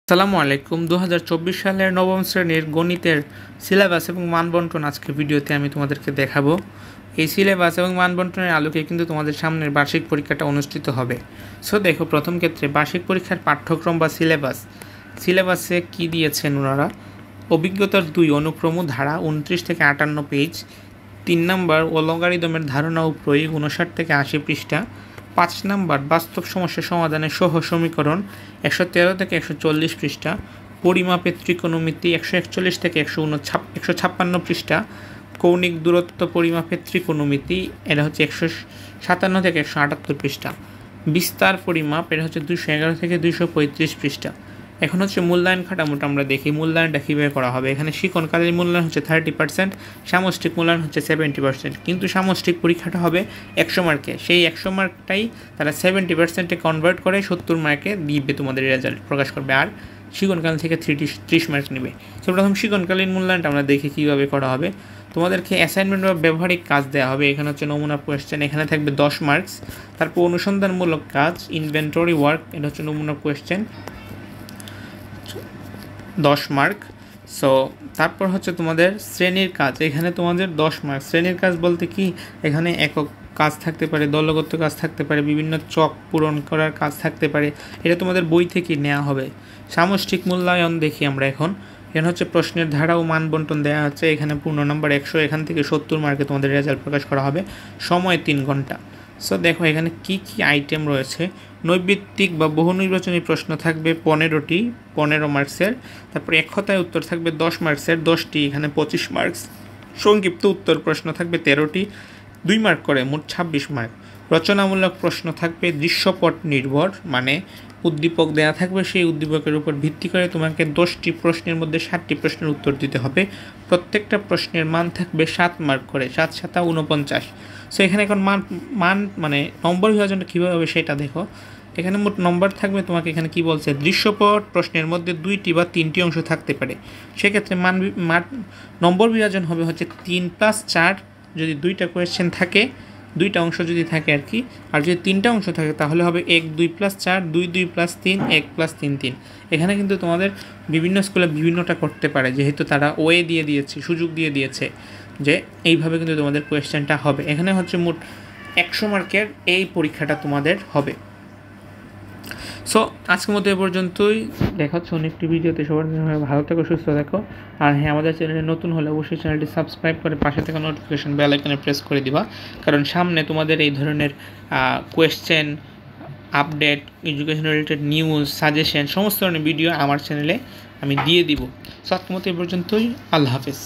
আসসালামু আলাইকুম 2024 সালের নবম শ্রেণীর গণিতের সিলেবাস এবং মানবন্টন আজকের ভিডিওতে আমি তোমাদেরকে দেখাবো। এই সিলেবাস এবং মানবন্টনের আলোকে কিন্তু তোমাদের সামনের বার্ষিক পরীক্ষাটা অনুষ্ঠিত হবে। সো দেখো, প্রথম ক্ষেত্রে বার্ষিক পরীক্ষার পাঠ্যক্রম বা সিলেবাসে কি দিয়েছেন ওনারা? অভিজ্ঞতার 2 অনুক্রম ধারা 29 থেকে 58 পেজ, 3 নম্বর ও লগারিদমের ধারণা ও প্রয়োগ 59 থেকে 80 পৃষ্ঠা, 5 নম্বর বাস্তব সমস্যা সমাধানের সহ সমীকরণ 113 থেকে 140 পৃষ্ঠা, পরিমাপের ত্রিকোণমিতি 141 থেকে 156 পৃষ্ঠা, কৌণিক দূরত্ব পরিমাপের ত্রিকোণমিতি এটা হচ্ছে 157 থেকে 178 পৃষ্ঠা, বিস্তার পরিমাপ এটা হচ্ছে 211 থেকে 235 পৃষ্ঠা। এখন হচ্ছে মূল্যায়ন কাঠামোটা আমরা দেখি মূল্যায়নটা কীভাবে করা হবে। এখানে শিক্ষণকালীন মূল্যায়ন হচ্ছে 30%, সামষ্টিক মূল্যায়ন হচ্ছে 70%, কিন্তু সামষ্টিক পরীক্ষাটা হবে 100 মার্কে। সেই 100 মার্কটাই তারা 70%-এ কনভার্ট করে 70 মার্কে দিবে, তোমাদের রেজাল্ট প্রকাশ করবে, আর শিক্ষণকালীন থেকে 30 মার্ক নেবে। তো প্রথম শিক্ষণকালীন মূল্যায়নটা আমরা দেখি কীভাবে করা হবে। তোমাদেরকে অ্যাসাইনমেন্ট বা ব্যবহারিক কাজ দেওয়া হবে। এখানে হচ্ছে নমুনা কোয়েশ্চেন, এখানে থাকবে 10 মার্কস। তারপর অনুসন্ধানমূলক কাজ ইনভেন্টরি ওয়ার্ক, এটা হচ্ছে নমুনা কোয়েশ্চেন, 10 মার্ক। সো তারপর হচ্ছে তোমাদের শ্রেণীর কাজ, এখানে তোমাদের 10 মার্ক। শ্রেণীর কাজ বলতে কি, এখানে একক কাজ থাকতে পারে, দলগত কাজ থাকতে পারে, বিভিন্ন চক পূরণ করার কাজ থাকতে পারে, এটা তোমাদের বই থেকে নেওয়া হবে। সামষ্টিক মূল্যায়ন দেখি আমরা এখানে হচ্ছে প্রশ্নের ধারা ও মান বন্টন দেওয়া হচ্ছে। এখানে পূর্ণ নম্বর 100, এখান থেকে 70 মার্কে তোমাদের রেজাল্ট প্রকাশ করা হবে। সময় 3 ঘন্টা। সো দেখো এখানে কি কি আইটেম রয়েছে। নৈর্ব্যক্তিক বা বহু নির্বাচনী প্রশ্ন থাকবে 15টি, 15 মার্কসের। তারপর এক কথায় উত্তর থাকবে 10 মার্কসের, 10টি, এখানে 25 মার্কস। সংক্ষিপ্ত উত্তর প্রশ্ন থাকবে 13টি, 2 মার্ক করে, মোট 26 মার্ক। রচনামূলক প্রশ্ন থাকবে দৃশ্যপট নির্ভর, মানে উদ্দীপক দেওয়া থাকবে, সেই উদ্দীপকের উপর ভিত্তি করে তোমাকে 10টি প্রশ্নের মধ্যে 7টি প্রশ্নের উত্তর দিতে হবে। প্রত্যেকটা প্রশ্নের মান থাকবে 7 মার্ক করে, 7 × 7 = 49। সো এখানে এখন মান মানে নম্বর বিভাজনটা কীভাবে হবে সেটা দেখো। এখানে মোট নম্বর থাকবে, তোমাকে এখানে কি বলছে, দৃশ্যপট প্রশ্নের মধ্যে 2টি বা 3টি অংশ থাকতে পারে। সেক্ষেত্রে নম্বর বিভাজন হবে হচ্ছে 3 + 4, যদি 2টা কোয়েশ্চেন থাকে, 2টা অংশ যদি থাকে আর কি। আর যদি 3টা অংশ থাকে তাহলে হবে 1 2 + 4, 2 2 + 3, 1 + 3 3। এখানে কিন্তু তোমাদের বিভিন্ন স্কুলে বিভিন্নটা করতে পারে, যেহেতু তারা ওয়ে দিয়ে দিয়েছে, সুযোগ দিয়ে দিয়েছে যে এইভাবে কিন্তু তোমাদের কোয়েশ্চেনটা হবে। এখানে হচ্ছে মোট 100 মার্কের এই পরীক্ষাটা তোমাদের হবে। সো আজকের মতো এ পর্যন্তই, দেখা হচ্ছে অনেকটি ভিডিওতে। সবার ভালো থেকো, সুস্থ দেখো। আর হ্যাঁ, আমাদের চ্যানেলে নতুন হলে অবশ্যই চ্যানেলটি সাবস্ক্রাইব করে পাশে থাকা নোটিফিকেশন বেল আইকনে প্রেস করে দিবা, কারণ সামনে তোমাদের এই ধরনের question, update, education related news, suggestion, সমস্ত ধরনের ভিডিও আমার চ্যানেলে আমি দিয়ে দিব। সো আজকের মতো এ পর্যন্তই, আল্লাহ হাফেজ।